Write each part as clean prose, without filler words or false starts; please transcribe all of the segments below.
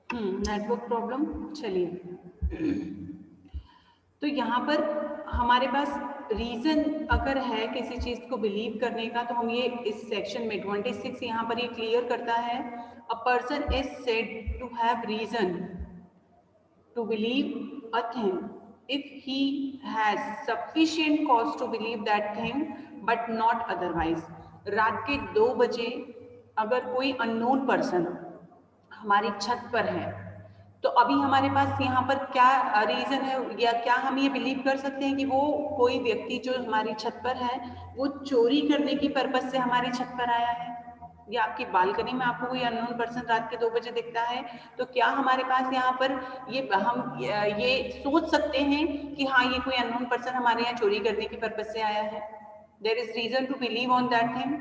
Network problem. चलिए, तो यहाँ पर हमारे पास रीजन अगर है किसी चीज को बिलीव करने का, तो हम ये इस सेक्शन में 26 यहाँ पर ये क्लियर करता है, a person is said to have reason to believe a thing if he has sufficient cause to believe that thing but not otherwise। रात के 2 बजे अगर कोई अननोन पर्सन हमारी छत पर है, तो अभी हमारे पास यहाँ पर क्या रीजन है, या क्या हम ये बिलीव कर सकते हैं कि वो कोई व्यक्ति जो हमारी छत पर है वो चोरी करने की पर्पज से हमारी छत पर आया है, या आपकी बालकनी में आपको कोई अननोन पर्सन रात के 2 बजे दिखता है, तो क्या हमारे पास यहाँ पर ये सोच सकते हैं कि हाँ ये कोई अननोन पर्सन हमारे यहाँ चोरी करने की पर्पज से आया है? There is reason to believe on that thing,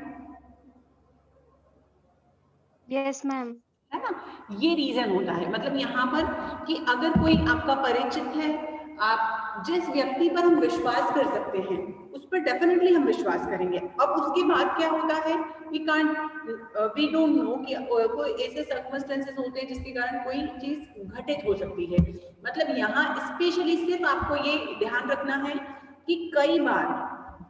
yes ma'am. है ना? ये रीजन होता है, मतलब यहाँ पर कि अगर कोई आपका परिचित है, आप जिस व्यक्ति पर हम विश्वास कर सकते हैं उस पर डेफिनेटली हम विश्वास करेंगे। अब उसके बाद क्या होता है, वी डोंट नो कि कोई ऐसे सर्कमस्टेंसेस होते हैं जिसके कारण कोई चीज घटित हो सकती है। मतलब यहाँ स्पेशली सिर्फ आपको ये ध्यान रखना है कि कई बार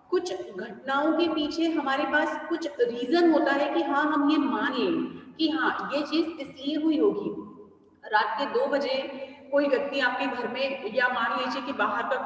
कुछ घटनाओं के पीछे हमारे पास कुछ रीजन होता है कि हाँ हम ये मान लें कि हाँ ये चीज इसलिए हुई होगी। रात के 2 बजे कोई व्यक्ति आपके घर में, या मान लीजिए कि बाहर का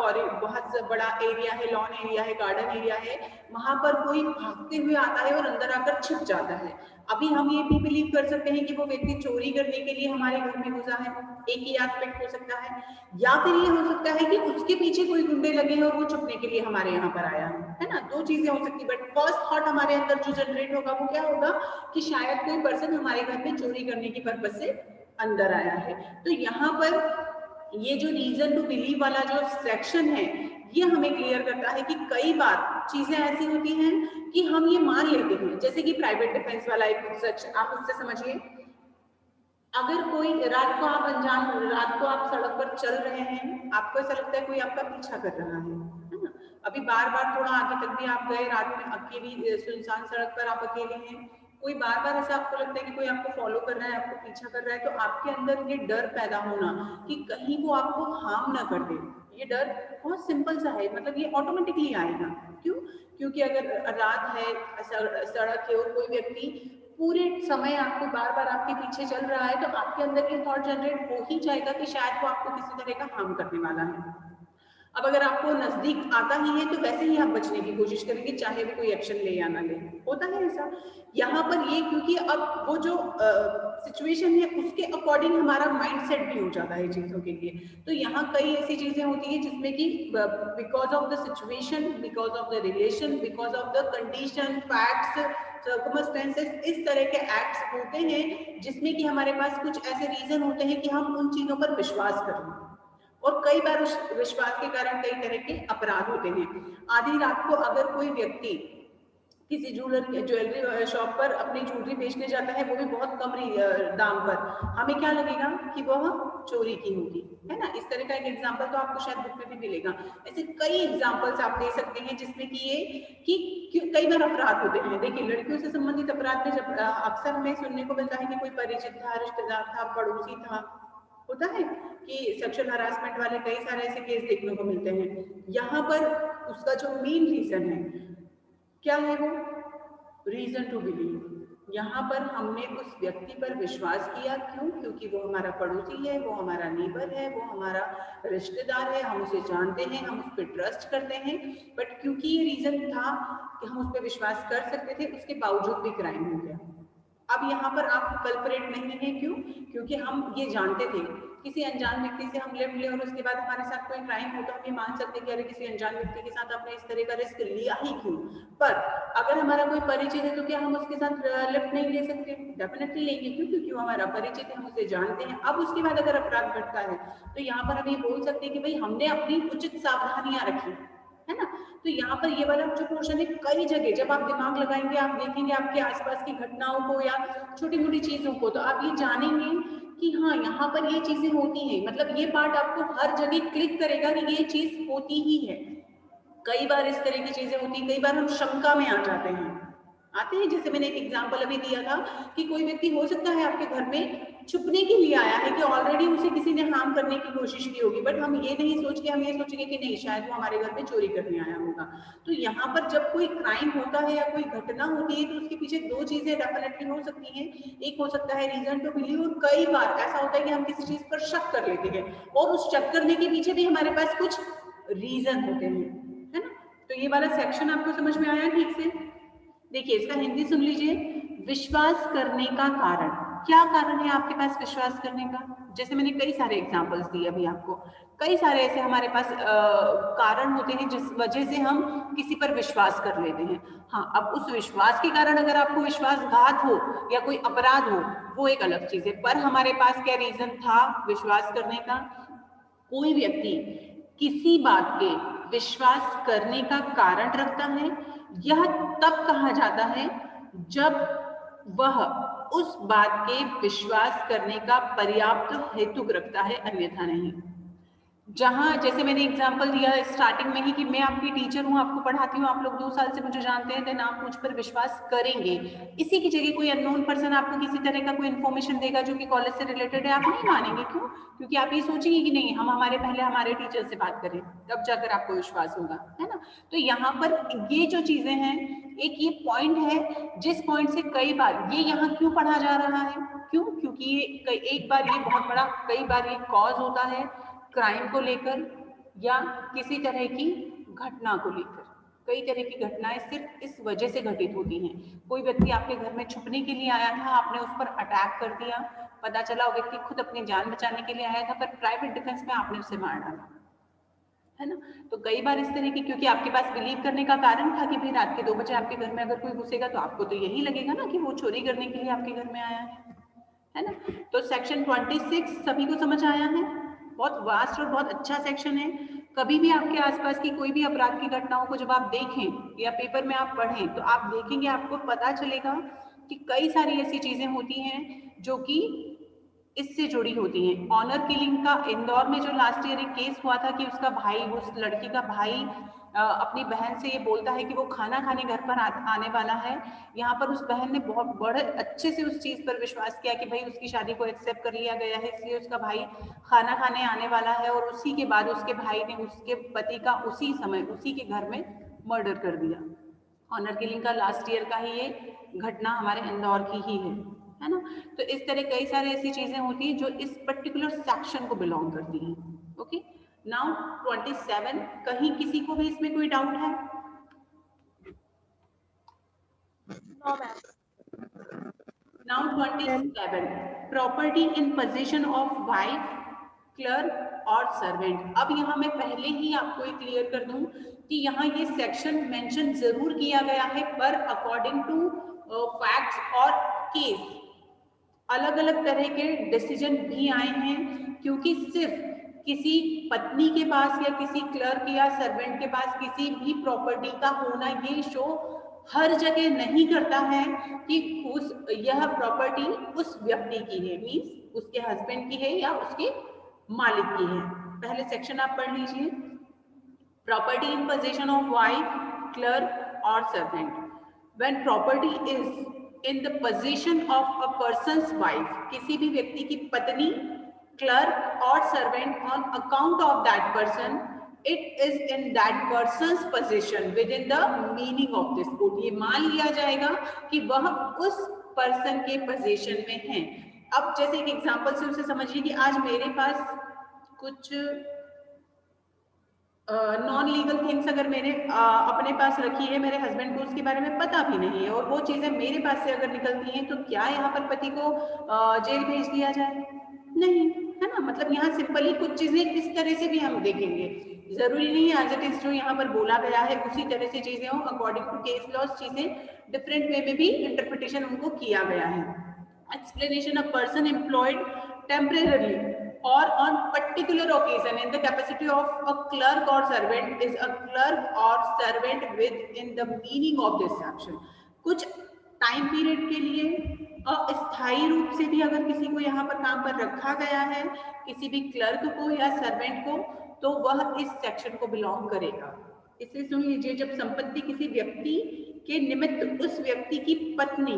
बहुत बड़ा एरिया है, लॉन एरिया है, गार्डन एरिया है, वहां पर कोई भागते हुए आता है और अंदर आकर छिप जाता है। अभी हम ये भी बिलीव कर सकते हैं कि वो व्यक्ति चोरी करने के लिए हमारे घर में घुसा है, एक ही एस्पेक्ट हो सकता है। या फिर ये हो सकता है कि उसके पीछे कोई गुंडे लगे हैं और वो छुपने के लिए हमारे यहाँ पर आया है ना? 2 चीजें हो सकती है, बट फर्स्ट थॉट हमारे अंदर जो जनरेट होगा वो क्या होगा कि शायद कोई पर्सन हमारे घर में चोरी करने की पर्पज से अंदर आया है। तो यहाँ पर ये जो रीजन टू बिलीव वाला जो सेक्शन है, ये हमें क्लियर करता है कि कई बार चीजें ऐसी होती हैं कि हम ये मान लेते हैं, जैसे कि प्राइवेट डिफेंस वाला एक सेक्शन आप उससे समझिए। अगर कोई रात को आप सड़क पर चल रहे हैं, आपको ऐसा लगता है कोई आपका पीछा कर रहा है ना? अभी बार बार थोड़ा आगे तक भी आप गए, रात में अकेली सुनसान सड़क पर आप अकेले हैं, कोई बार बार ऐसा आपको लगता है कि कोई आपको फॉलो कर रहा है, आपको पीछा कर रहा है, तो आपके अंदर ये डर पैदा होना कि कहीं वो आपको हार्म ना कर दे, ये डर बहुत सिंपल सा है, मतलब ये ऑटोमेटिकली आएगा। क्यों? क्योंकि अगर रात है, सड़क है और कोई व्यक्ति पूरे समय आपको बार बार आपके पीछे चल रहा है, तो आपके अंदर ये थॉट जनरेट हो ही जाएगा कि शायद वो आपको किसी तरह का हार्म करने वाला है। अब अगर आपको नजदीक आता ही है तो वैसे ही आप बचने की कोशिश करेंगे, चाहे वो कोई एक्शन ले या ना ले। होता है ऐसा। यहाँ पर ये क्योंकि अब वो जो सिचुएशन है उसके अकॉर्डिंग हमारा माइंड सेट भी हो जाता है चीजों के लिए। तो यहाँ कई ऐसी चीजें होती है जिसमें कि because of the situation, because of the relation, because of the condition, facts, circumstances, इस तरह के एक्ट्स होते हैं जिसमें कि हमारे पास कुछ ऐसे रीजन होते हैं कि हम उन चीजों पर विश्वास करें, और कई बार उस विश्वास के कारण कई तरह के अपराध होते हैं। आधी रात को अगर कोई व्यक्ति किसी ज्वेलरी शॉप पर अपनी ज्वेलरी बेचने जाता है, वो भी बहुत कम दाम पर, हमें क्या लगेगा कि वह चोरी की होगी, है ना? इस तरह का एक एग्जांपल तो आपको शायद बुक में भी मिलेगा। ऐसे कई एग्जांपल्स आप दे सकते हैं जिसमें कि ये कि कई बार अपराध होते हैं। देखिए, लड़कियों से संबंधित अपराध में जब अक्सर हमें सुनने को मिलता है कि कोई परिचित था, रिश्तेदार था, पड़ोसी था, होता है कि सेक्सुअल हरासमेंट वाले कई सारे ऐसे केस देखने को मिलते हैं। यहाँ पर उसका जो मेन रीजन है, क्या है वो? Reason to believe. यहाँ पर हमने उस व्यक्ति पर विश्वास किया, क्यों? क्योंकि वो हमारा पड़ोसी है, वो हमारा नेबर है, वो हमारा रिश्तेदार है, हम उसे जानते हैं, हम उस पर ट्रस्ट करते हैं। बट क्योंकि ये रीजन था कि हम उस पर विश्वास कर सकते थे, उसके बावजूद भी क्राइम हो गया। अब यहाँ पर आप कल्परेट नहीं है, क्यों? क्योंकि हम ये जानते थे किसी अनजान व्यक्ति से हम लिफ्ट लें और उसके बाद हमारे साथ कोई क्राइम हो, तो हम ये मान सकते हैं कि अरे किसी अनजान व्यक्ति के साथ आपने इस तरह का रिस्क लिया ही क्यों। पर अगर हमारा कोई परिचित है तो क्या हम उसके साथ लिफ्ट नहीं ले सकते? डेफिनेटली लेंगे। क्यों? क्योंकि वो हमारा परिचित है, हम उसे जानते हैं। अब उसके बाद अगर अपराध घटता है तो यहाँ पर हम ये बोल सकते हैं कि भाई हमने अपनी उचित सावधानियां रखी, है ना? तो यहाँ पर ये वाला जो पोर्शन है, कई जगह जब आप दिमाग लगाएंगे, आप देखेंगे आपके आसपास की घटनाओं को या छोटी मोटी चीजों को, तो आप ये जानेंगे कि हाँ यहाँ पर ये चीजें होती हैं। मतलब ये पार्ट आपको हर जगह क्लिक करेगा कि ये चीज होती ही है। कई बार इस तरह की चीजें होती, कई बार हम शंका में आ जाते हैं आते हैं। जैसे मैंने एक एग्जांपल अभी दिया था कि कोई व्यक्ति हो सकता है आपके घर में छुपने के लिए आया है, कि ऑलरेडी उसे किसी ने हार्म करने की कोशिश की होगी, बट हम ये नहीं सोच के हम ये सोचेंगे कि नहीं, शायद वो हमारे घर में चोरी करने आया होगा। तो यहाँ पर जब कोई क्राइम होता है या कोई घटना होती है तो उसके पीछे दो चीजें डेफिनेटली हो सकती हैं। एक हो सकता है रीजन टू बिलीव, और कई बार ऐसा होता है कि हम किसी चीज पर शक कर लेते हैं और उस शक करने के पीछे भी हमारे पास कुछ रीजन होते हैं, है ना। तो ये वाला सेक्शन आपको समझ में आया ठीक से? देखिए इसका हिंदी सुन लीजिए। विश्वास करने का कारण, क्या कारण है आपके पास विश्वास करने का? जैसे मैंने कई सारे एग्जांपल्स दिए अभी आपको, कई सारे ऐसे हमारे पास कारण होते हैं जिस वजह से हम किसी पर विश्वास कर लेते हैं। हाँ, अब उस विश्वास के कारण अगर आपको विश्वासघात हो या कोई अपराध हो, वो एक अलग चीज है, पर हमारे पास क्या रीजन था विश्वास करने का? कोई व्यक्ति किसी बात के विश्वास करने का कारण रखता है, यह तब कहा जाता है जब वह उस बात के विश्वास करने का पर्याप्त हेतु रखता है, अन्यथा नहीं। जहां जैसे मैंने एग्जांपल दिया स्टार्टिंग में ही कि मैं आपकी टीचर हूं, आपको पढ़ाती हूं, आप लोग 2 साल से मुझे जानते हैं, देन आप मुझ पर विश्वास करेंगे। इसी की जगह कोई अननोन पर्सन आपको किसी तरह का कोई इन्फॉर्मेशन देगा जो कि कॉलेज से रिलेटेड है, आप नहीं मानेंगे। क्यों? क्योंकि आप ये सोचेंगे कि नहीं, हम पहले हमारे टीचर से बात करें, तब जाकर आपको विश्वास होगा, है ना। तो यहाँ पर ये जो चीजें हैं, एक ये पॉइंट है जिस पॉइंट से कई बार ये यहाँ क्यों पढ़ा जा रहा है, क्यों? क्योंकि ये एक बार ये बहुत बड़ा, कई बार ये कॉज होता है क्राइम को लेकर या किसी तरह की घटना को लेकर। कई तरह की घटनाएं सिर्फ इस वजह से घटित होती हैं। कोई व्यक्ति आपके घर में छुपने के लिए आया था, आपने उस पर अटैक कर दिया, पता चला वो व्यक्ति खुद अपनी जान बचाने के लिए आया था, पर प्राइवेट डिफेंस में आपने उसे मार डाला, है ना। तो कई बार इस तरह की, क्योंकि आपके पास बिलीव करने का कारण था कि भाई रात के 2 बजे आपके घर में अगर कोई घुसेगा तो आपको तो यही लगेगा ना कि वो चोरी करने के लिए आपके घर में आया है ना। तो सेक्शन 26 सभी को समझ आया है? बहुत वास्ट और बहुत अच्छा सेक्शन है। कभी भी आपके आसपास की कोई भी अपराध की घटनाओं को जब आप देखें या पेपर में आप पढ़ें तो आप देखेंगे, आपको पता चलेगा कि कई सारी ऐसी चीजें होती हैं जो कि इससे जुड़ी होती हैं। ऑनर किलिंग का इंदौर में जो लास्ट ईयर एक केस हुआ था कि उसका भाई, उस लड़की का भाई अपनी बहन से ये बोलता है कि वो खाना खाने घर पर आने वाला है। यहाँ पर उस बहन ने बहुत बड़े अच्छे से उस चीज पर विश्वास किया कि भाई उसकी शादी को एक्सेप्ट कर लिया गया है, इसलिए उसका भाई खाना खाने आने वाला है, और उसी के बाद उसके भाई ने उसके पति का उसी समय उसी के घर में मर्डर कर दिया। ऑनर किलिंग का लास्ट ईयर का ही ये घटना हमारे इंदौर की ही है ना। तो इस तरह कई सारी ऐसी चीजें होती हैं जो इस पर्टिकुलर सेक्शन को बिलोंग करती हैं। ओके, नाउ 27, कहीं किसी को भी इसमें कोई डाउट है? No ma'am. Now 27, property in position of wife, clerk और सर्वेंट। अब यहाँ मैं पहले ही आपको ये क्लियर कर दूं कि यहाँ ये सेक्शन मेंशन जरूर किया गया है, पर अकॉर्डिंग टू फैक्ट्स और केस अलग अलग तरह के डिसीजन भी आए हैं, क्योंकि सिर्फ किसी पत्नी के पास या किसी क्लर्क या सर्वेंट के पास किसी भी प्रॉपर्टी का होना ये शो हर जगह नहीं करता है कि यह प्रॉपर्टी उस व्यक्ति की है, मीन्स उसके हस्बैंड की है या उसके मालिक की है। पहले सेक्शन आप पढ़ लीजिए। Property in position of wife, clerk और servant. When property is in the possession of a person's wife, किसी भी व्यक्ति की पत्नी, क्लर्क और servant on account of that person, it is in that person's possession within the meaning of this code. ये मान लिया जाएगा कि वह उस पर्सन के पोजीशन में है। अब जैसे एक एग्जांपल से उसे समझिए कि आज मेरे पास कुछ नॉन लीगल थिंग्स अगर मैंने अपने पास रखी है, मेरे हस्बैंड को उसके बारे में पता भी नहीं है, और वो चीजें मेरे पास से अगर निकलती हैं, तो क्या यहाँ पर पति को जेल भेज दिया जाए? नहीं, है ना। मतलब यहाँ सिंपली कुछ चीजें इस तरह से भी हम देखेंगे, जरूरी नहीं है एज इट इज जो यहाँ पर बोला गया है उसी तरह से चीजें हो। अकॉर्डिंग टू केस लॉज चीजें डिफरेंट वे में भी इंटरप्रिटेशन उनको किया गया है। Explanation: a person employed temporarily or on particular occasion in the capacity of a clerk or servant is a clerk or servant within the meaning of this section. कुछ time period के लिए अस्थायी रूप से भी अगर किसी को यहाँ पर काम पर रखा गया है, किसी भी क्लर्क को या सर्वेंट को, तो वह इस सेक्शन को बिलोंग करेगा। इसे सुन लीजिए, जब संपत्ति किसी व्यक्ति के निमित्त उस व्यक्ति की पत्नी,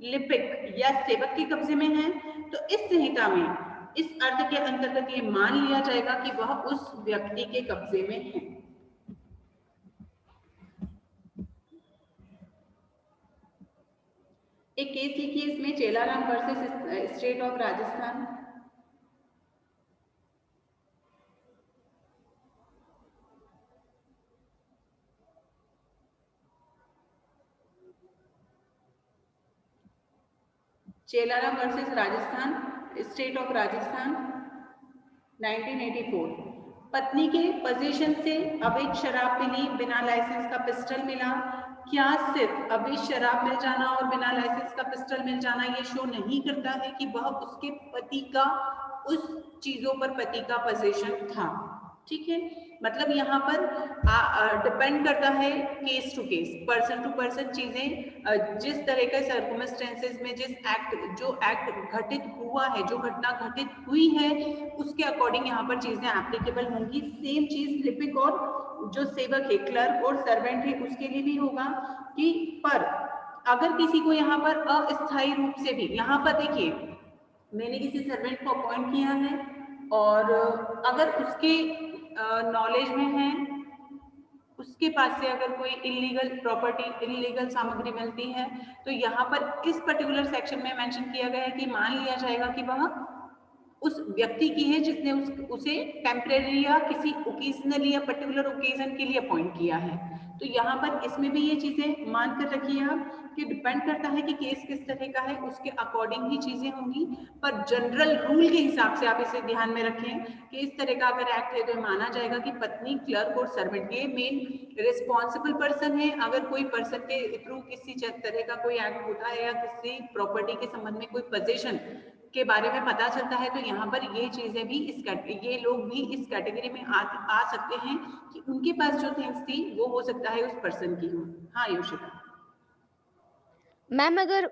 लिपिक या सेवक के कब्जे में है, तो इस संहिता में इस अर्थ के अंतर्गत ये मान लिया जाएगा कि वह उस व्यक्ति के कब्जे में है। एक केस लिखिए इसमें, Chelaram versus state of Rajasthan. Chelaram versus Rajasthan, state of Rajasthan, 1984। पत्नी के पोजीशन से अवैध शराब मिली, बिना लाइसेंस का पिस्टल मिला। क्या सिर्फ अवैध शराब मिल जाना और बिना लाइसेंस का पिस्टल मिल जाना ये शो नहीं करता है कि वह उसके पति का, उस चीजों पर पति का पोजीशन था? ठीक है, मतलब यहाँ पर डिपेंड करता है case to case, person to person, चीजें जिस तरह के सर्कमस्टेंसेस में जो एक्ट घटित हुआ है, जो घटना घटित हुई है, उसके अकॉर्डिंग यहाँ पर चीजें एप्लीकेबल होंगी। सेम चीज लिपिक और जो सेवक है, क्लर्क और सर्वेंट है, उसके लिए भी होगा कि पर अगर किसी को यहाँ पर अस्थायी रूप से भी, यहाँ पर देखिए मैंने किसी सर्वेंट को अपॉइंट किया है और अगर उसके नॉलेज में है, उसके पास से अगर कोई इलीगल प्रॉपर्टी, इलीगल सामग्री मिलती है, तो यहाँ पर इस पर्टिकुलर सेक्शन में मेंशन किया गया है कि मान लिया जाएगा कि वह उस व्यक्ति की है जिसने उसे टेम्परेरी या किसी ओकेजनली या पर्टिकुलर ओकेजन के लिए अपॉइंट किया है। तो यहाँ पर इसमें भी ये चीजें मान कर रखिए आप कि डिपेंड करता है कि केस किस तरह का है, उसके अकॉर्डिंग ही चीजें होंगी। पर जनरल रूल के हिसाब से आप इसे ध्यान में रखें कि इस तरह का अगर एक्ट है तो माना जाएगा कि पत्नी, क्लर्क और सर्वेंट ये मेन रिस्पॉन्सिबल पर्सन है। अगर कोई पर्सन के थ्रू किसी तरह का कोई एक्ट होता है या किसी प्रॉपर्टी के संबंध में कोई पोजीशन के बारे में पता चलता है, तो यहाँ पर ये चीजें भी ये लोग भी इस कैटेगरी में आ सकते हैं कि उनके पास जो थिंग्स थी वो हो सकता है उस पर्सन की हो। हाँ योशिका। मैम अगर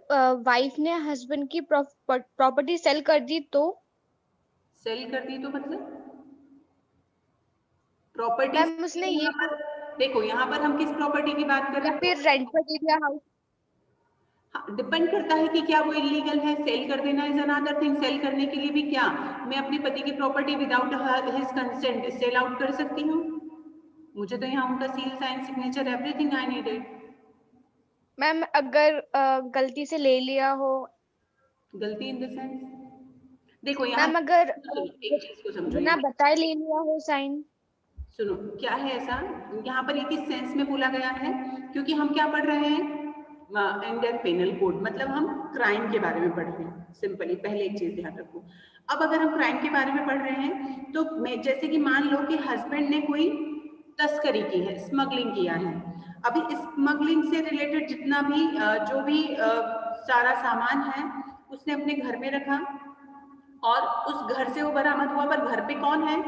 वाइफ ने हस्बैंड की प्रॉपर्टी सेल कर दी तो? सेल कर दी तो मतलब प्रॉपर्टी, मैम उसने ये देखो यहाँ पर हम किस प्रॉपर्टी की बात कर रहे या हैं? फिर रेंट पर दे दिया हाउस? हाँ, डिपेंड करता है कि क्या वो इलीगल है। सेल कर देना इज अनदर थिंग। सेल करने के लिए भी क्या मैं अपने पति की property without his consent sell out कर सकती हूँ? मुझे तो यहाँ उनका seal, sign, signature, everything I needed. Ma'am अगर गलती से ले लिया हो? गलती इन द सेंस, देखो यहाँ मैम अगर एक चीज को समझो, बिना यहाँ बताए ले लिया हो साइन? सुनो क्या है ऐसा, यहाँ पर ये किस सेंस में बोला गया है, क्योंकि हम क्या पढ़ रहे हैं, इंडियन पेनल कोड, मतलब हम क्राइम के बारे में पढ़ रहे हैं। सिंपली पहले एक चीज ध्यान रखो, अब अगर हम क्राइम के बारे में पढ़ रहे हैं तो मैं जैसे कि मान लो कि हस्बैंड ने कोई तस्करी की है, स्मगलिंग किया है। अभी स्मगलिंग से रिलेटेड जितना भी जो भी सारा सामान है उसने अपने घर में रखा और उस घर से वो बरामद हुआ, पर घर पे कौन है?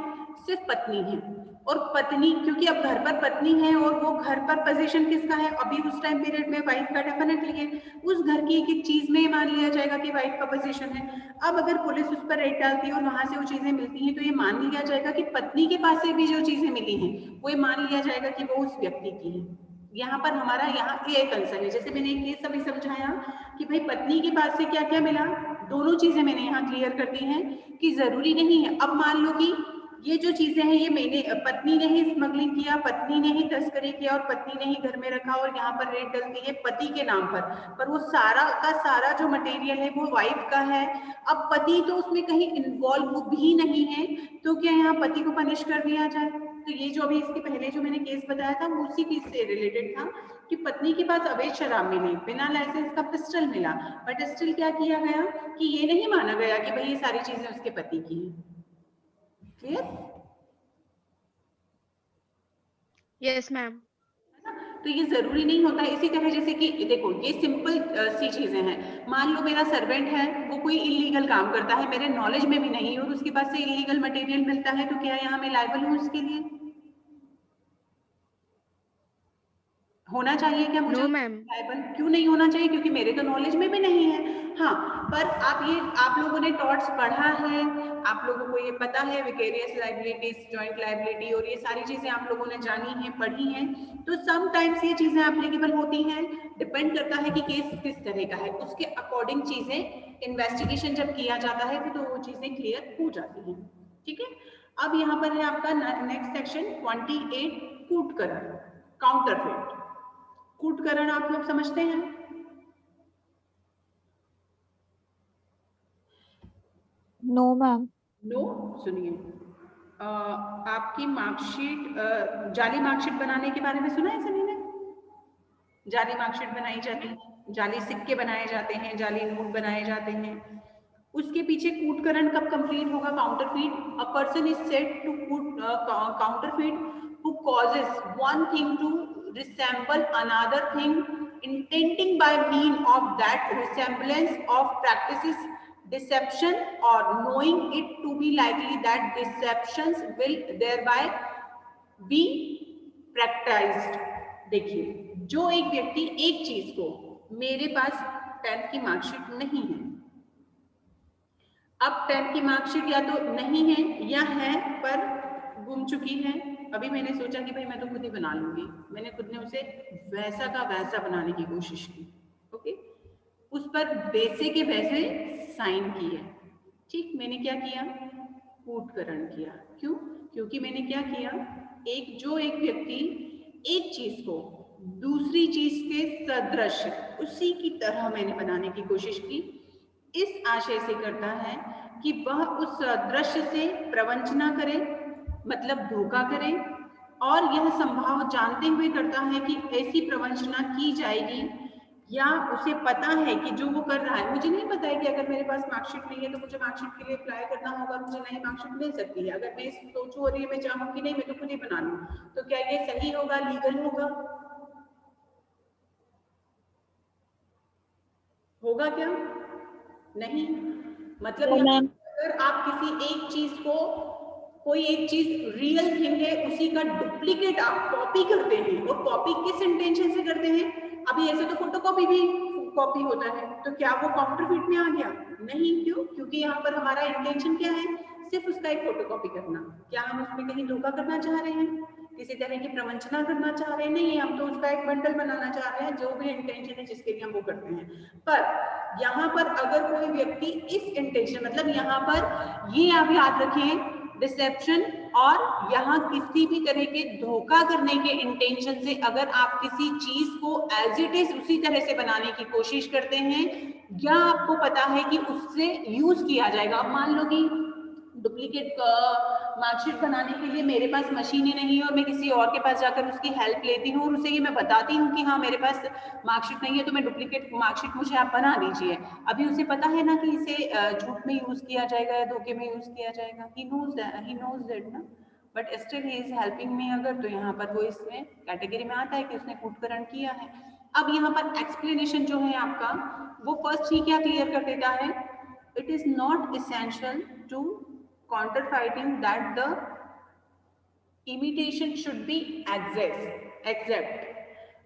सिर्फ पत्नी है। और पत्नी, क्योंकि अब घर पर पत्नी है और वो घर पर पोजीशन किसका है अभी उस टाइम पीरियड में? वाइफ का डेफिनेटली है। उस घर की एक एक चीज में मान लिया जाएगा कि वाइफ का पोजीशन है। अब अगर पुलिस उस पर रेड डालती है और वहां से वो चीजें मिलती हैं, तो ये मान लिया जाएगा कि पत्नी के पास से भी जो चीजें मिली हैं वो ये मान लिया जाएगा कि वो उस व्यक्ति की है। यहाँ पर हमारा यहाँ ये कंसर्न है, जैसे मैंने एक केस अभी समझाया कि भाई पत्नी के पास से क्या क्या मिला, दोनों चीजें मैंने यहाँ क्लियर कर दी हैं कि जरूरी नहीं है। अब मान लो कि ये जो चीजें हैं ये मैंने, पत्नी ने ही स्मगलिंग किया, पत्नी ने ही तस्करी किया और पत्नी ने ही घर में रखा और यहाँ पर रेट डलती है पति के नाम पर वो सारा का सारा जो मटेरियल है वो वाइफ का है। अब पति तो उसमें कहीं इन्वॉल्व भी नहीं है, तो क्या यहाँ पति को पनिश कर दिया जाए? तो ये जो अभी इसके पहले जो मैंने केस बताया था वो उसी केस से रिलेटेड था कि पत्नी के पास अवैध शराब मिली, बिना लाइसेंस का पिस्टल मिला, बट स्टिल क्या किया गया कि ये नहीं माना गया कि भाई ये सारी चीजें उसके पति की हैं। क्लियर? Yes ma'am. तो ये जरूरी नहीं होता। इसी तरह जैसे कि देखो ये सिंपल सी चीजें हैं, मान लो मेरा सर्वेंट है वो कोई इलीगल काम करता है, मेरे नॉलेज में भी नहीं और उसके पास से इलीगल मटेरियल मिलता है, तो क्या यहाँ मैं लायबल हूँ उसके लिए? होना चाहिए क्या मुझे? No ma'am. लायबल क्यों नहीं होना चाहिए? क्योंकि मेरे तो नॉलेज में भी नहीं है। हाँ, पर आप लोगों ने टॉर्ट्स पढ़ा है, आप लोगों को ये पता है विकेरियस लायबिलिटीज, जॉइंट लायबिलिटी और ये सारी चीजें आप लोगों ने जानी है, पढ़ी हैं। तो समटाइम्स ये चीजें एप्लीकेबल होती हैं, डिपेंड करता है कि केस किस तरह का है, उसके अकॉर्डिंग चीजें इन्वेस्टिगेशन जब किया जाता है तो वो चीजें क्लियर हो जाती हैं। ठीक है, अब यहाँ पर है आपका नेक्स्ट सेक्शन 28 कूटकरण, काउंटरफेट। कूटकरण आप लोग समझते हैं? No ma'am. नो, सुनिए, आपकी मार्कशीट, जाली मार्कशीट बनाने के बारे में सुना है सभी ने? जाली मार्कशीट बनाई जाती है, जाली सिक्के बनाए जाते हैं, जाली नोट बनाए जाते हैं। उसके पीछे कूटकरण कब कंप्लीट होगा? Counterfeit. A person is said to counterfeit who causes one thing to resemble another thing, intending by mean of that resemblance of practices deception or knowing it to be likely that deceptions will thereby be practiced। देखिए, जो एक व्यक्ति एक चीज को, मेरे पास 10th की marksheet नहीं है, अब 10th की मार्कशीट या तो नहीं है या है पर गुम चुकी है। अभी मैंने सोचा कि भाई मैं तो खुद ही बना लूंगी, मैंने खुद ने उसे वैसा का वैसा बनाने की कोशिश की। ओके, उस पर वैसे के वैसे साइन किए। ठीक, मैंने क्या किया? कूटकरण किया। क्यों? क्योंकि मैंने क्या किया, एक व्यक्ति एक चीज को दूसरी चीज के सदृश उसी की तरह मैंने बनाने की कोशिश की, इस आशय से करता है कि वह उस दृश्य से प्रवंचना करे, मतलब धोखा करे, और यह संभाव जानते हुए करता है कि ऐसी प्रवंचना की जाएगी, या उसे पता है कि जो वो कर रहा है, मुझे नहीं पता है कि अगर मेरे पास मार्कशीट नहीं है तो मुझे मार्कशीट के लिए अप्लाई करना होगा, मुझे नई मार्कशीट मिल सकती है। अगर मैं सोचूं और ये मैं चाहूँ कि नहीं मैं तो खुद ही बना लूं, तो क्या ये सही होगा, लीगल होगा? होगा क्या? नहीं। मतलब अगर आप किसी एक चीज को, कोई एक चीज रियल थिंग है, उसी का डुप्लीकेट आप कॉपी करते हैं, और कॉपी किस इंटेंशन से करते हैं? अभी ऐसे तो फोटोकॉपी भी कॉपी होता है, तो क्या वो काउंटरफीट में आ गया? नहीं। क्यों? क्योंकि यहाँ पर हमारा इंटेंशन क्या है? सिर्फ उसका एक फोटोकॉपी करना। क्या हम उसमें कहीं धोखा करना चाह रहे हैं, किसी तरह की प्रवंचना करना चाह रहे हैं? नहीं, हम तो उसका एक बंडल बनाना चाह रहे हैं, जो भी इंटेंशन है जिसके लिए हम वो करते हैं। पर यहाँ पर अगर कोई व्यक्ति इस इंटेंशन, मतलब यहाँ पर ये आप याद रखें, डिसेप्शन और यहाँ किसी भी तरह के धोखा करने के इंटेंशन से अगर आप किसी चीज को एज इट इज उसी तरह से बनाने की कोशिश करते हैं, या आपको पता है कि उससे यूज किया जाएगा। अब मान लो कि डुप्लीकेट मार्कशीट बनाने के लिए मेरे पास मशीन ही नहीं है और मैं किसी और के पास जाकर उसकी हेल्प लेती हूँ और उसे ये मैं बताती हूँ कि हाँ मेरे पास मार्कशीट नहीं है, तो मैं डुप्लीकेट मार्कशीट मुझे आप बना दीजिए। अभी उसे पता है ना कि इसे झूठ में यूज किया जाएगा या धोखे में यूज किया जाएगा, ही नोज दैट ना, but still he is helping me. अगर तो यहाँ पर वो इसमें कैटेगरी में आता है कि उसने कूटकरण किया है। अब यहाँ पर एक्सप्लेनेशन जो है आपका, वो फर्स्ट ही क्या क्लियर कर देता है, it is not essential to counterfeiting that the imitation should be exact।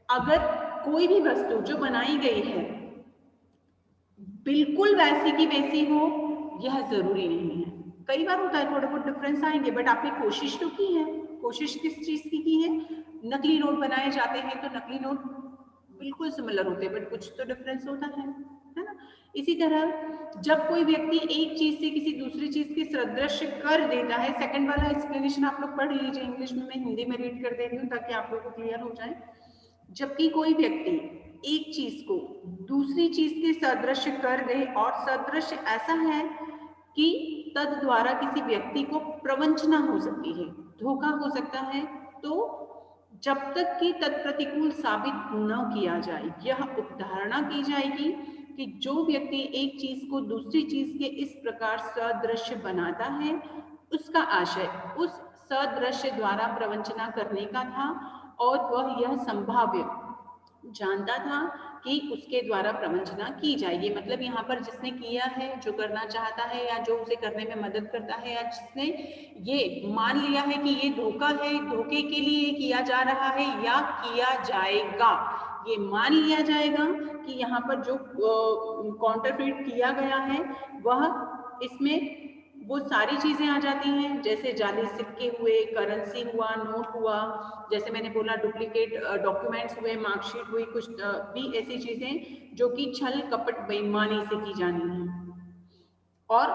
अगर कोई भी वस्तु जो बनाई गई है बिल्कुल वैसी की वैसी हो, यह जरूरी नहीं है। कई बार होता है थोड़े बहुत डिफरेंस आएंगे, बट आपने कोशिश तो की है। कोशिश किस चीज की है? नकली नोट बनाए जाते हैं तो नकली नोट बिल्कुल सिमिलर होते हैं, बट कुछ तो डिफरेंस होता है ना। इसी तरह जब कोई व्यक्ति एक चीज से किसी दूसरी चीज के सदृश कर देता है, सेकंड वाला एक्सप्लेनेशन आप लोग पढ़ लीजिए इंग्लिश में, मैं हिंदी में रीड कर दे रही हूँ ताकि आप लोगों को क्लियर हो जाए। जबकि कोई व्यक्ति एक चीज को दूसरी चीज के सदृश कर दे, और सदृश ऐसा है कि तद द्वारा किसी व्यक्ति को प्रवंचना हो सकती है, धोखा हो सकता है, तो जब तक कि तत्प्रतिकूल साबित न किया जाए, यह उपधारणा की जाएगी कि जो व्यक्ति एक चीज को दूसरी चीज के इस प्रकार सदृश्य बनाता है, उसका आशय उस सदृश्य द्वारा प्रवंचना करने का था, और वह यह संभाव्य जानता था कि उसके द्वारा प्रवंचना की जाएगी। मतलब यहाँ पर जिसने किया है, जो करना चाहता है या जो उसे करने में मदद करता है, या जिसने ये मान लिया है कि ये धोखा है, धोखे के लिए किया जा रहा है या किया जाएगा, ये मान लिया जाएगा कि यहाँ पर जो काउंटरफीट किया गया है वह, इसमें वो सारी चीजें आ जाती हैं, जैसे जाली सिक्के हुए, करेंसी हुआ, नोट हुआ, जैसे मैंने बोला डुप्लीकेट डॉक्यूमेंट्स हुए, मार्कशीट हुई, कुछ भी ऐसी चीजें जो कि छल कपट बेईमानी से की जानी है। और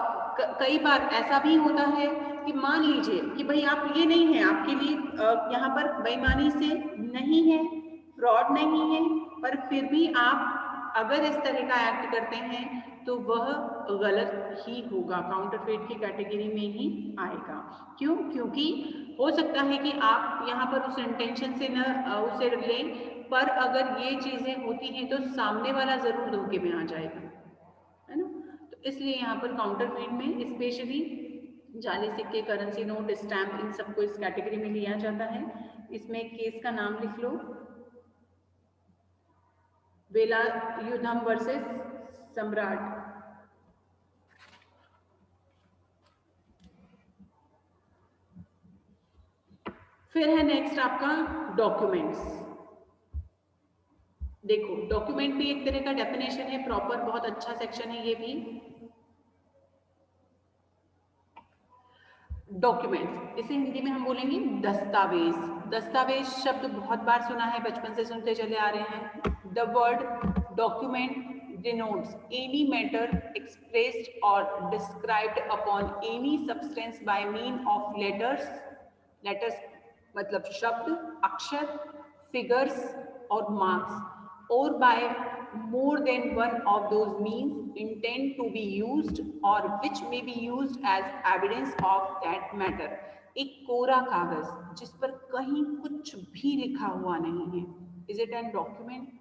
कई बार ऐसा भी होता है कि मान लीजिए कि भाई आप ये नहीं है, आपके लिए यहाँ पर बेईमानी से नहीं है, फ्रॉड नहीं है, पर फिर भी आप अगर इस तरह का एक्ट करते हैं तो वह गलत ही होगा, काउंटरफेट की कैटेगरी में ही आएगा। क्यों? क्योंकि हो सकता है कि आप यहाँ पर उस इंटेंशन से न उसे लें, पर अगर ये चीजें होती हैं तो सामने वाला जरूर धोखे में आ जाएगा, है ना। तो इसलिए यहाँ पर काउंटरफीट में स्पेशली जाली सिक्के, करेंसी नोट, स्टैम्प, इन सबको इस कैटेगरी में लिया जाता है। इसमें एक केस का नाम लिख लो, वेलायुधम वर्सेस सम्राट। फिर है नेक्स्ट आपका डॉक्यूमेंट्स। देखो डॉक्यूमेंट भी एक तरह का डेफिनेशन है प्रॉपर, बहुत अच्छा सेक्शन है ये भी। डॉक्यूमेंट्स, इसे हिंदी में हम बोलेंगे दस्तावेज। दस्तावेज शब्द बहुत बार सुना है, बचपन से सुनते चले आ रहे हैं। The word document denotes any matter expressed or described upon any substance by mean of letters मतलब शब्द, अक्षर, figures और marks, or by more than one of those means intend to be used or which may be used as evidence of that matter। एक कोरा कागज जिस पर कहीं कुछ भी लिखा हुआ नहीं है, इज इट एन डॉक्यूमेंट?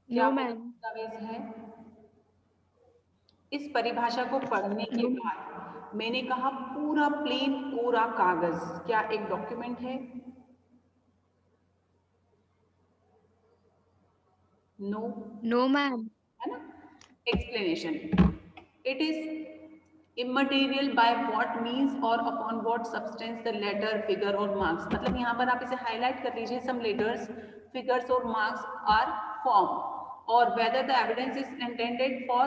क्या No, वो ma'am. दस्तावेज है? इस परिभाषा को पढ़ने के No. बाद मैंने कहा पूरा प्लेन कोरा कागज क्या एक डॉक्यूमेंट है? नो। No, ma'am. है ना। Explanation, it is immaterial by what means or upon what substance the letter, figure or marks। मतलब यहाँ पर आप इसे हाईलाइट कर लीजिए, some letters, figures और marks are formed or whether the evidence is intended for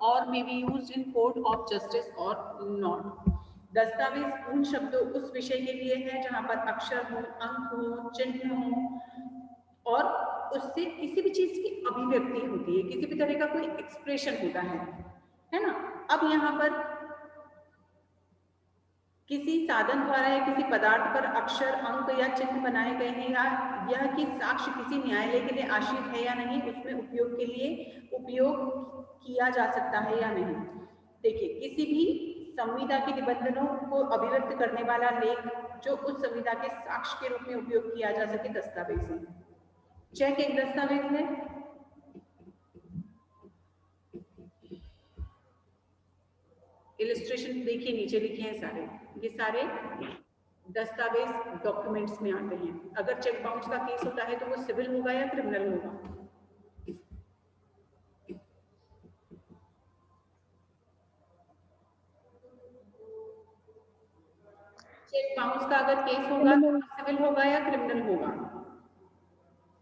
or may be used in court of justice or not। दस्तावेज उन शब्दों, उस विषय के लिए है जहाँ पर अक्षर हो, अंक हो, चिन्ह हो और उससे किसी भी चीज की अभिव्यक्ति होती है, किसी भी तरह का कोई एक्सप्रेशन होता है ना। अब यहाँ पर किसी साधन द्वारा या किसी पदार्थ पर अक्षर, अंक या चिन्ह बनाए गए हैं या यह कि साक्ष्य किसी न्यायालय के लिए आश्रित है या नहीं, उसमें उपयोग के लिए उपयोग किया जा सकता है या नहीं। देखिए किसी भी संविदा के निबंधनों को अभिव्यक्त करने वाला लेख जो उस संविदा के साक्ष्य के रूप में उपयोग किया जा सके, दस्तावेज है। चेक एक दस्तावेज है। इलिस्ट्रेशन देखिए नीचे लिखे हैं सारे, ये सारे दस्तावेज डॉक्यूमेंट्स में आते हैं। अगर चेक बाउंस का केस होता है तो वो सिविल होगा या क्रिमिनल होगा? चेक बाउंस का अगर केस होगा तो सिविल होगा या क्रिमिनल होगा?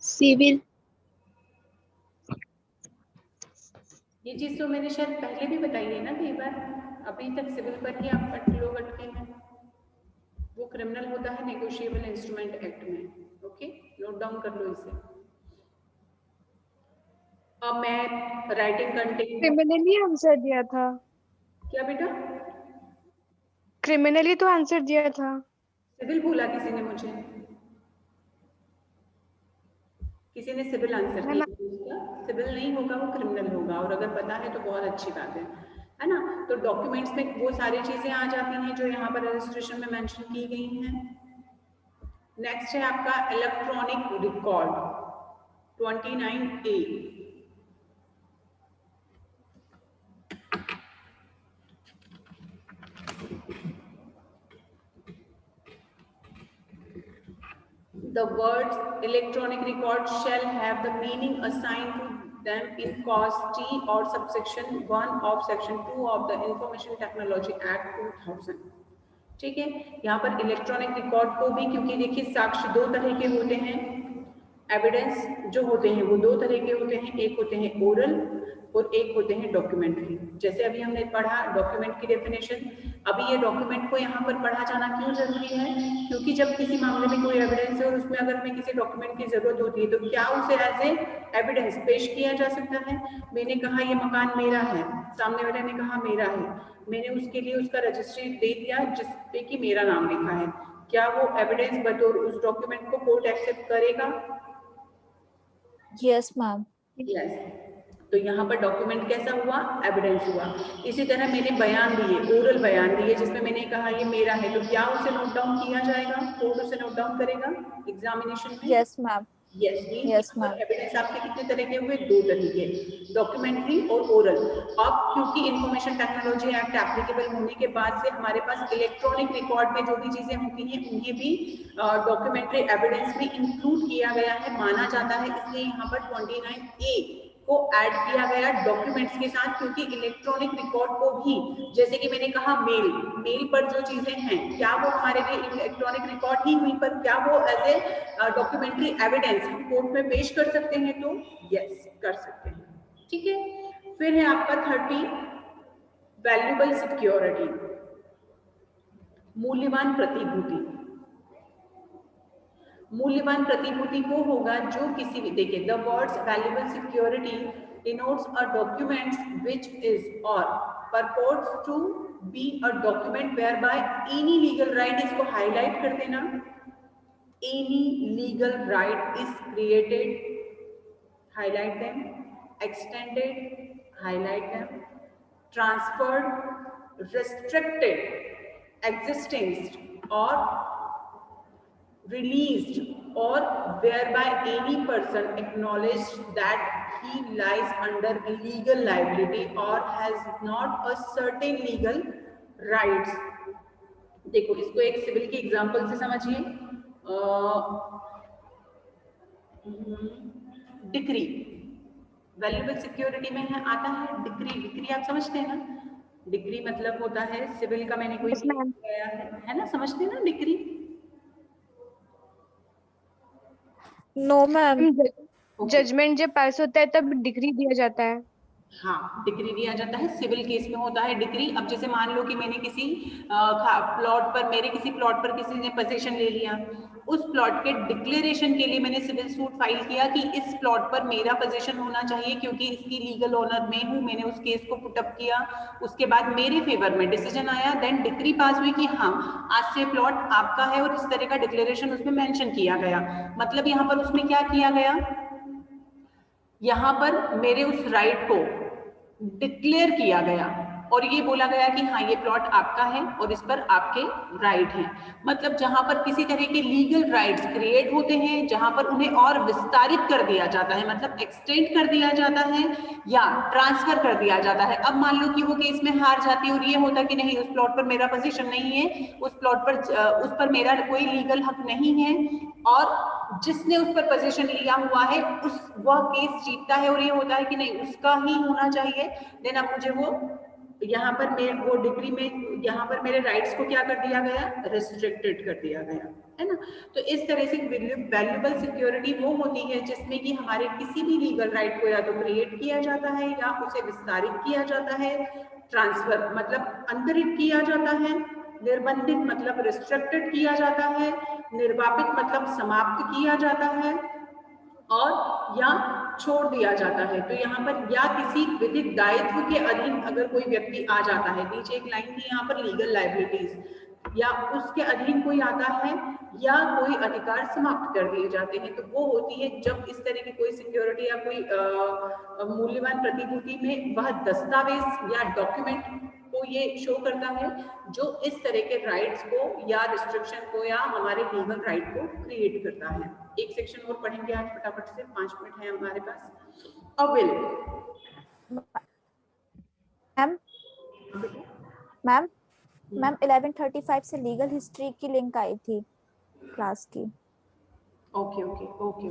Civil. ये चीज तो मैंने शायद पहले भी बताई है ना कई बार, अभी तक सिविल पर ही आप लोग अटके हैं। वो क्रिमिनल होता है नेगोशिएबल इंस्ट्रूमेंट एक्ट में। ओके, नोट डाउन कर लो इसे। अब मैं राइटिंग कंटेंट क्रिमिनली आंसर दिया था। क्या बेटा? क्रिमिनली तो आंसर दिया था। सिविल बोला किसी ने मुझे, किसी ने सिविल आंसर किया, उसका सिविल नहीं होगा, वो क्रिमिनल होगा। और अगर पता है तो बहुत अच्छी बात है ना। तो डॉक्यूमेंट्स में वो सारी चीजें आ जाती हैं जो यहाँ पर रजिस्ट्रेशन में मेंशन की गई हैं। नेक्स्ट है आपका electronic record 29A। The words electronic record shall have the meaning assigned to them in clause T or subsection 1 of section 2 of the Information Technology Act 2000. ठीक है, यहाँ पर इलेक्ट्रॉनिक रिकॉर्ड को भी, क्योंकि देखिए साक्ष्य दो तरह के होते हैं, एविडेंस जो होते हैं वो दो तरह के होते हैं, एक होते हैं ओरल और एक होते हैं डॉक्यूमेंट्री। जैसे अभी हमने पढ़ा डॉक्यूमेंट की डेफिनेशन, अभी ये डॉक्यूमेंट को यहाँ पर पढ़ा जाना क्यों जरूरी है, क्योंकि जब किसी मामले में कोई एविडेंस है और उसमें अगर हमें किसी डॉक्यूमेंट की जरूरत होती है तो क्या उसे एज ए एविडेंस पेश किया जा सकता है। मैंने कहा ये मकान मेरा है, सामने वाले ने कहा मेरा है, मैंने उसके लिए उसका रजिस्ट्री दे दिया जिसपे कि मेरा नाम लिखा है, क्या वो एविडेंस बतौर उस डॉक्यूमेंट को कोर्ट एक्सेप्ट करेगा? Yes ma'am. यस। तो यहाँ पर डॉक्यूमेंट कैसा हुआ, एविडेंस हुआ। इसी तरह मैंने बयान दिए, ओरल बयान दिए जिसमें मैंने कहा ये मेरा है, तो क्या उसे नोट डाउन किया जाएगा, कोर्ट उसे नोट डाउन करेगा एग्जामिनेशन में? Yes ma'am. Yes. Yes ma'am. Evidence आपके कितने तरह के हुए, दो तरह के, डॉक्यूमेंट्री और ओरल। अब क्योंकि इंफॉर्मेशन टेक्नोलॉजी एक्ट एप्लीकेबल होने के बाद से हमारे पास इलेक्ट्रॉनिक रिकॉर्ड में जो भी चीजें होती हैं उन्हें भी डॉक्यूमेंट्री एविडेंस में इंक्लूड किया गया है, माना जाता है। इसलिए यहाँ पर 29A को ऐड किया गया डॉक्यूमेंट्स के साथ, क्योंकि इलेक्ट्रॉनिक रिकॉर्ड को भी, जैसे कि मैंने कहा मेल पर जो चीजें हैं क्या वो हमारे लिए इलेक्ट्रॉनिक रिकॉर्ड ही हुई, पर क्या वो एज ए डॉक्यूमेंट्री एविडेंस हम कोर्ट में पेश कर सकते हैं? तो यस, कर सकते हैं। ठीक है, फिर है आपका 30 वैल्यूएबल सिक्योरिटी, मूल्यवान प्रतिभूति। मूल्यवान प्रतिभूति वो होगा जो किसी भी, देखिए the words valuable security denotes a documents which is और purports to be a document whereby any legal right, इसको हाईलाइट कर देना, any legal right is created, highlight them, extended, highlight them, transferred, restricted, existing or released, or whereby any person acknowledged that he lies under legal liability or has not a certain legal rights। देखो इसको एक civil की example से समझिए, decree valuable security में है, आता है डिक्री। डिक्री आप समझते हैं ना, डिक्री मतलब होता है सिविल का, मैंने कोई गया है ना, समझते हैं ना डिक्री? No ma'am. जजमेंट जब पास होता है तब डिग्री दिया जाता है। हाँ, डिक्री दिया जाता है, सिविल केस में होता है डिक्री। अब जैसे मान लो कि मैंने किसी प्लॉट पर, मेरे किसी प्लॉट पर किसी ने पोजीशन ले लिया, उस प्लॉट के डिक्लेरेशन के लिए मैंने सिविल सूट फाइल किया कि इस प्लॉट पर मेरा पोजीशन होना चाहिए क्योंकि इसकी लीगल ओनर मैं हूँ। मैंने उस केस को पुटअप किया, उसके बाद मेरे फेवर में डिसीजन आया, देन डिक्री पास हुई कि हाँ आज से प्लॉट आपका है, और इस तरह का डिक्लेरेशन उसमें मेंशन किया गया। मतलब यहाँ पर उसमें क्या किया गया, यहाँ पर मेरे उस राइट को डिक्लेयर किया गया और ये बोला गया कि हाँ ये प्लॉट आपका है और इस पर आपके राइट हैं। मतलब जहां पर किसी तरह के लीगल राइट्स क्रिएट होते हैं, जहां पर उन्हें और विस्तारित कर दिया जाता है, मतलब एक्सटेंड कर दिया जाता है या ट्रांसफर कर दिया जाता है। अब मान लो कि वो केस में हार जाती है और ये होता कि नहीं उस प्लॉट पर मेरा पोजीशन नहीं है, उस प्लॉट पर उस पर मेरा कोई लीगल हक नहीं है, और जिसने उस पर पोजीशन लिया हुआ है उस वह केस जीतता है और ये होता है कि नहीं उसका ही होना चाहिए। देन अब मुझे वो यहाँ पर मैं वो डिग्री में यहाँ पर मेरे राइट्स को क्या कर दिया गया, रिस्ट्रिक्टेड कर दिया गया, है ना। तो इस तरह से वैल्यूएबल सिक्योरिटी वो होती है जिसमें कि हमारे किसी भी लीगल राइट को या तो क्रिएट किया जाता है या उसे विस्तारित किया जाता है, ट्रांसफर मतलब अंतरित किया जाता है, निर्बंधित मतलब रिस्ट्रिक्टेड किया जाता है, निर्वापित मतलब समाप्त किया जाता है, और या छोड़ दिया जाता है। तो यहाँ पर या किसी विधिक दायित्व के अधीन अगर कोई व्यक्ति आ जाता है, नीचे एक लाइन थी यहाँ पर लीगल लायबिलिटीज, या उसके अधीन कोई आता है या कोई अधिकार समाप्त कर दिए जाते हैं, तो वो होती है जब इस तरह की कोई सिक्योरिटी या कोई मूल्यवान प्रतिभूति में वह दस्तावेज या डॉक्यूमेंट को ये शो करता है जो इस तरह के राइट्स को या रिस्ट्रिक्शन को या हमारे लीगल राइट को क्रिएट करता है। एक सेक्शन और पढ़ेंगे आज फटाफट से, 5 मिनट है हमारे पास। अविल मैम 11:35 से लीगल हिस्ट्री की लिंक आई थी क्लास की। Okay okay okay okay